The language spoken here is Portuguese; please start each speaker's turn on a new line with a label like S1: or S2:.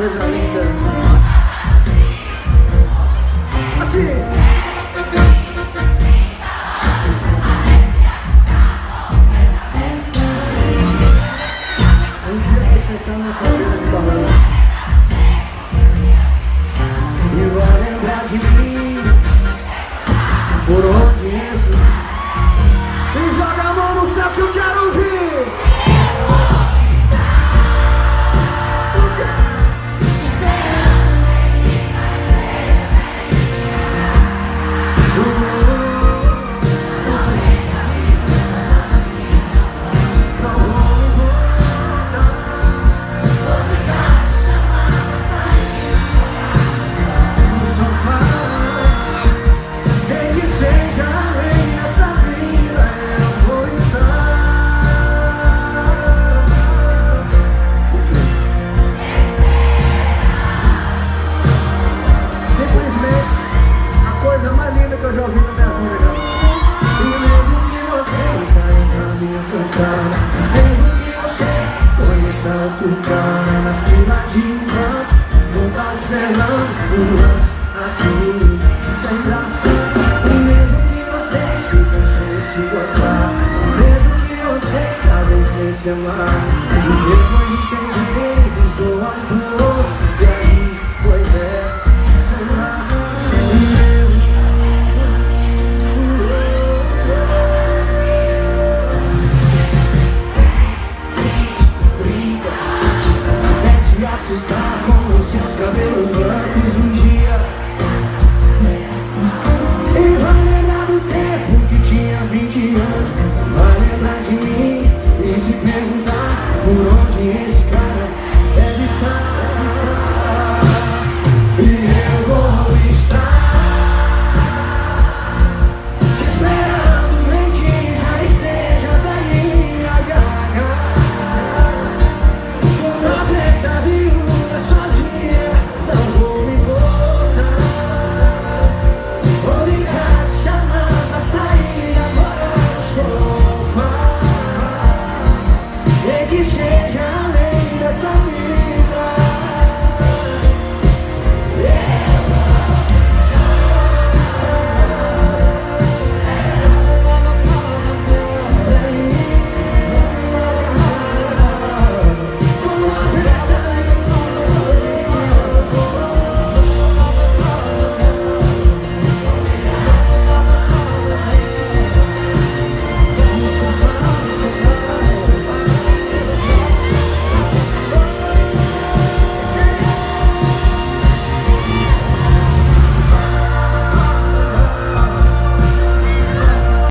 S1: Coisa linda. Assim. Um dia você tá na cadeira de balanço e vai lembrar de mim por onde isso. E joga a mão no céu que eu quero ouvir. Que eu já ouvi na minha vida, cara. E mesmo que você caia na minha cantada, mesmo que você conheça outro cara na fila de um campo, não tá esperando um lance assim, sem graça. E mesmo que vocês fiquem sem se gostar, mesmo que vocês casem sem se amar, e depois de 6 meses ou olho pro outro, e aí, pois é, sei lá. Assustar com os seus cabelos brancos um dia, e vai lembrar do tempo que tinha 20 anos, vai lembrar de mim.